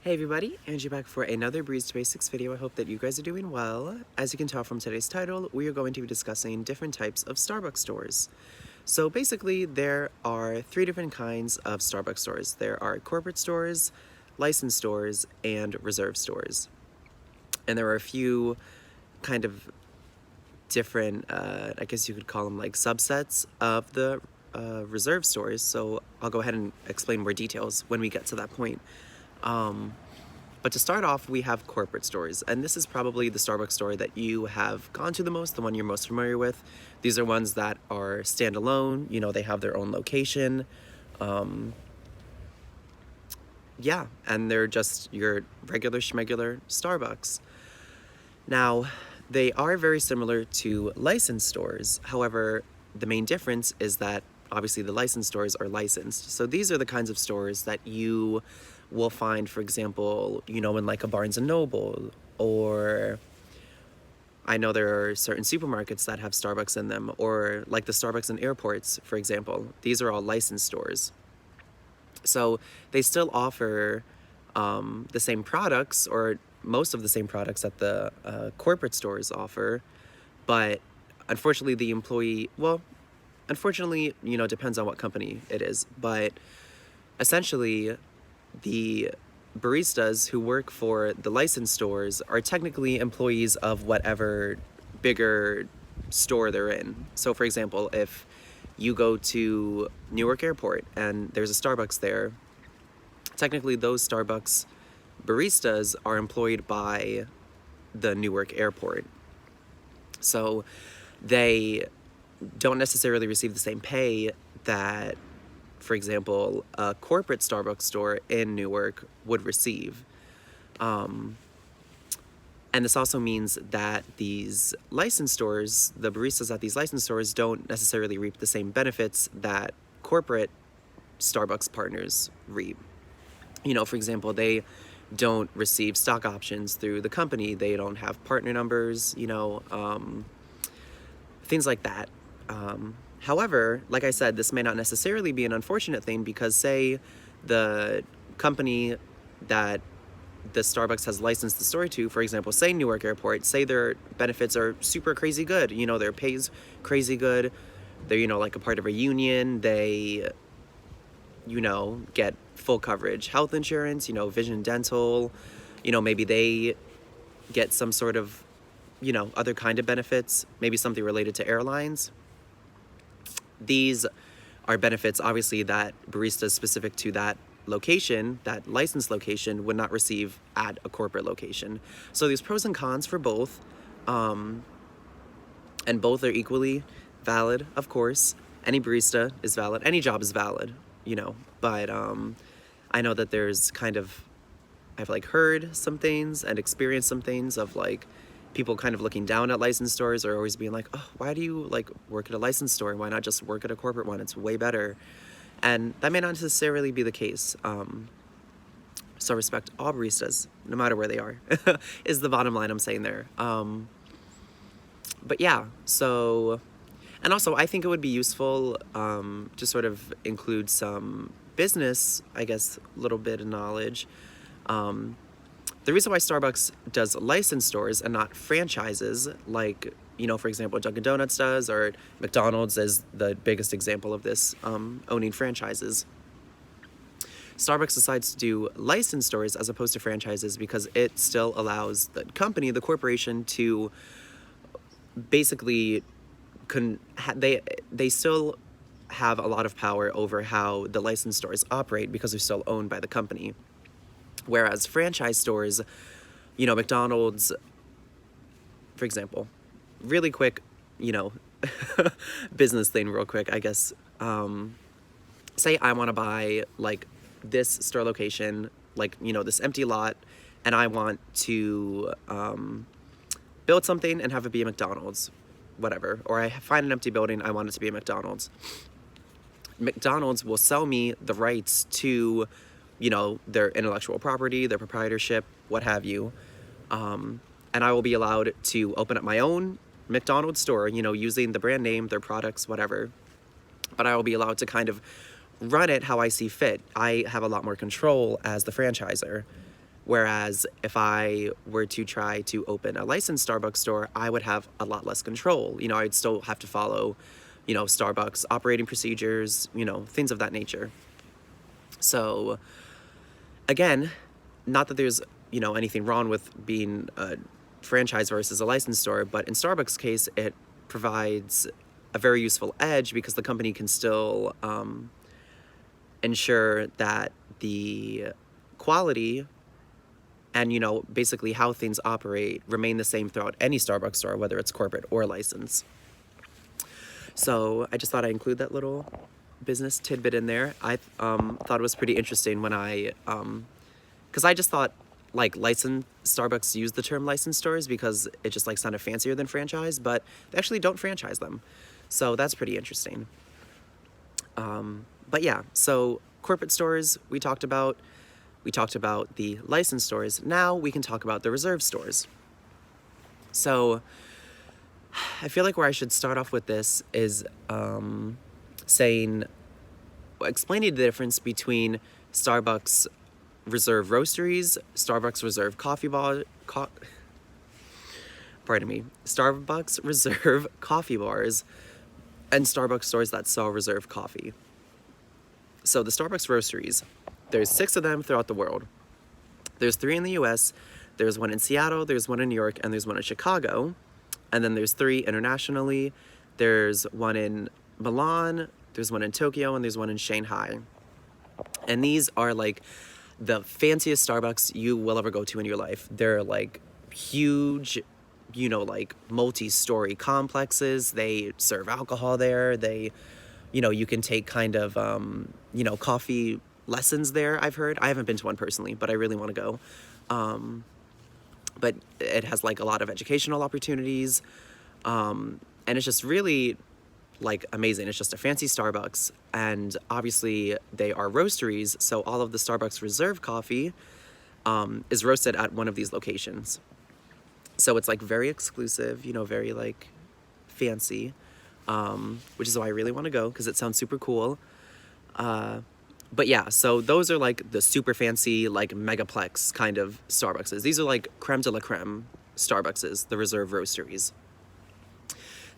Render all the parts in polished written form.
Hey everybody, Angie back for another Barista Basics video. I hope that you guys are doing well. As you can tell from today's title, we are going to be discussing different types of Starbucks stores. So basically, there are three different kinds of Starbucks stores. There are corporate stores, licensed stores, and reserve stores. And there are a few kind of different, I guess you could call them like subsets of the reserve stores. So I'll go ahead and explain more details when we get to that point. But to start off, we have corporate stores, and this is probably the Starbucks store that you have gone to the most, the one you're most familiar with. These are ones that are standalone, they have their own location. Yeah, and they're just your regular schmegular Starbucks. Now, they are very similar to licensed stores. However, the main difference is that obviously the licensed stores are licensed. So these are the kinds of stores that you will find, for example, in like a Barnes and Noble, or I know there are certain supermarkets that have Starbucks in them, or like the Starbucks in airports, for example. These are all licensed stores. So they still offer the same products, or most of the same products that the corporate stores offer, but unfortunately unfortunately, depends on what company it is, but essentially the baristas who work for the licensed stores are technically employees of whatever bigger store they're in. So for example, if you go to Newark Airport and there's a Starbucks there, technically those Starbucks baristas are employed by the Newark Airport. So they don't necessarily receive the same pay that, for example, a corporate Starbucks store in Newark would receive. And this also means that these licensed stores, the baristas at these licensed stores, don't necessarily reap the same benefits that corporate Starbucks partners reap. For example, they don't receive stock options through the company. They don't have partner numbers, things like that. However, like I said, this may not necessarily be an unfortunate thing, because say the company that the Starbucks has licensed the store to, for example, say Newark Airport, say their benefits are super crazy good, their pay's crazy good, they're, like a part of a union, they, get full coverage health insurance, vision, dental, maybe they get some sort of, other kind of benefits, maybe something related to airlines. These are benefits, obviously, that baristas specific to that location, that licensed location, would not receive at a corporate location. So there's pros and cons for both, and both are equally valid, of course. Any barista is valid, any job is valid, but I know that there's I've heard some things and experienced some things of people kind of looking down at licensed stores, or always being like, oh, why do you work at a licensed store? Why not just work at a corporate one? It's way better. And that may not necessarily be the case. So respect all baristas, no matter where they are, is the bottom line I'm saying there. But yeah, so, and also I think it would be useful to sort of include some business, I guess, little bit of knowledge. The reason why Starbucks does licensed stores and not franchises, for example, Dunkin' Donuts does, or McDonald's is the biggest example of this, owning franchises. Starbucks decides to do licensed stores as opposed to franchises because it still allows the company, the corporation, to basically, they still have a lot of power over how the licensed stores operate because they're still owned by the company. Whereas franchise stores, McDonald's, for example, really quick, business thing real quick, I guess. Say I want to buy this store location, this empty lot, and I want to build something and have it be a McDonald's, whatever. Or I find an empty building, I want it to be a McDonald's. McDonald's will sell me the rights to their intellectual property, their proprietorship, what have you. And I will be allowed to open up my own McDonald's store, using the brand name, their products, whatever. But I will be allowed to run it how I see fit. I have a lot more control as the franchisor. Whereas if I were to try to open a licensed Starbucks store, I would have a lot less control. You know, I'd still have to follow, you know, Starbucks operating procedures, you know, things of that nature. So again, not that there's, you know, anything wrong with being a franchise versus a licensed store, but in Starbucks' case, it provides a very useful edge because the company can still ensure that the quality and, you know, basically how things operate remain the same throughout any Starbucks store, whether it's corporate or licensed. So I just thought I'd include that little business tidbit in there. I thought it was pretty interesting when because I just thought like licensed Starbucks used the term licensed stores because it just like sounded fancier than franchise, but they actually don't franchise them. So that's pretty interesting. But yeah, so corporate stores we talked about the licensed stores. Now we can talk about the reserve stores. So I feel like where I should start off with this is explaining the difference between Starbucks Reserve Roasteries, Starbucks Reserve Starbucks Reserve coffee bars, and Starbucks stores that sell reserve coffee. So the Starbucks Roasteries, there's 6 of them throughout the world. There's 3 in the US, there's 1 in Seattle, there's 1 in New York, and there's 1 in Chicago. And then there's 3 internationally. There's 1 in Milan, there's 1 in Tokyo, and there's 1 in Shanghai. And these are like the fanciest Starbucks you will ever go to in your life. They're like huge, you know, like multi-story complexes. They serve alcohol there. They, you know, you can take kind of, you know, coffee lessons there, I've heard. I haven't been to one personally, but I really want to go. But it has like a lot of educational opportunities. And it's just really like amazing. It's just a fancy Starbucks, and obviously they are roasteries, so all of the Starbucks Reserve coffee is roasted at one of these locations. So it's like very exclusive, you know, very like fancy, which is why I really want to go because it sounds super cool. But yeah, so those are like the super fancy, like megaplex kind of Starbuckses. These are like creme de la creme Starbuckses, the Reserve Roasteries.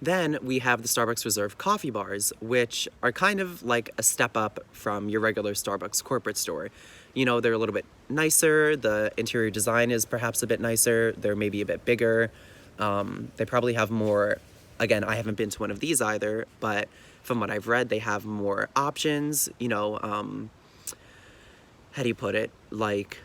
Then we have the Starbucks Reserve coffee bars, which are kind of like a step up from your regular Starbucks corporate store. You know, they're a little bit nicer. The interior design is perhaps a bit nicer. They're maybe a bit bigger. They probably have more, again, I haven't been to one of these either, but from what I've read, they have more options, you know, how do you put it? Like,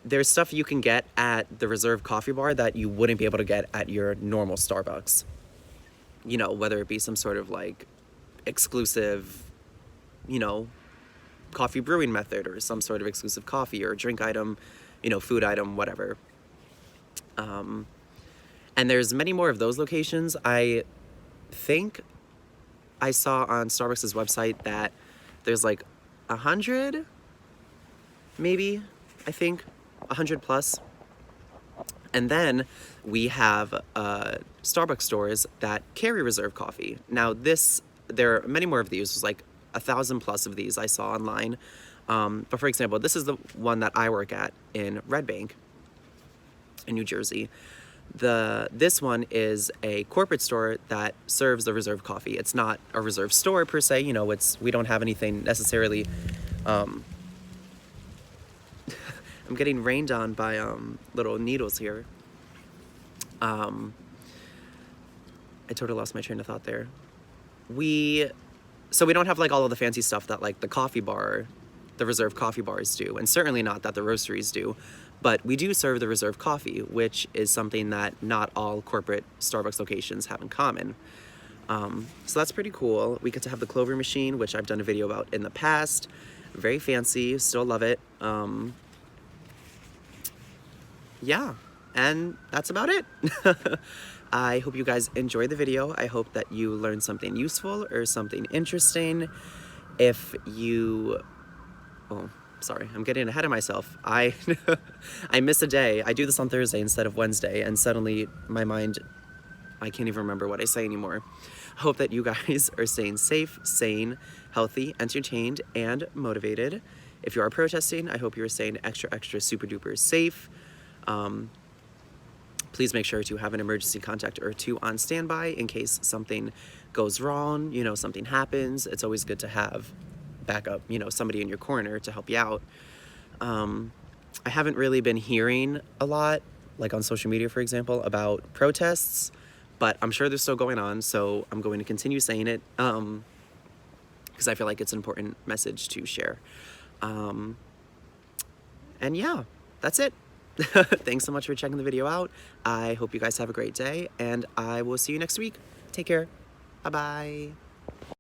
there's stuff you can get at the Reserve coffee bar that you wouldn't be able to get at your normal Starbucks. You know, whether it be some sort of like exclusive, you know, coffee brewing method or some sort of exclusive coffee or drink item, you know, food item, whatever. And there's many more of those locations. I think I saw on Starbucks' website that there's like 100, maybe, I think. 100 plus. And then we have Starbucks stores that carry Reserve coffee. Now there are many more of these. There's like 1,000 plus of these I saw online. But for example, this is the one that I work at in Red Bank in New Jersey. This one is a corporate store that serves the Reserve coffee. It's not a Reserve store per se. You know, we don't have anything necessarily. I'm getting rained on by little needles here. I totally lost my train of thought there. So we don't have like all of the fancy stuff that like the coffee bar, the Reserve coffee bars do, and certainly not that the roasteries do. But we do serve the Reserve coffee, which is something that not all corporate Starbucks locations have in common. So that's pretty cool. We get to have the Clover machine, which I've done a video about in the past. Very fancy, still love it. Yeah, and that's about it. I hope you guys enjoyed the video. I hope that you learned something useful or something interesting. If you... Oh, sorry, I'm getting ahead of myself. I miss a day. I do this on Thursday instead of Wednesday, and suddenly my mind, I can't even remember what I say anymore. I hope that you guys are staying safe, sane, healthy, entertained, and motivated. if you are protesting, I hope you're staying extra, extra, super duper safe. Please make sure to have an emergency contact or two on standby in case something goes wrong, you know, something happens. It's always good to have backup, you know, somebody in your corner to help you out. I haven't really been hearing a lot, like on social media, for example, about protests, but I'm sure they're still going on, so I'm going to continue saying it, because I feel like it's an important message to share. And yeah, that's it. Thanks so much for checking the video out. I hope you guys have a great day, and I will see you next week. Take care. Bye-bye.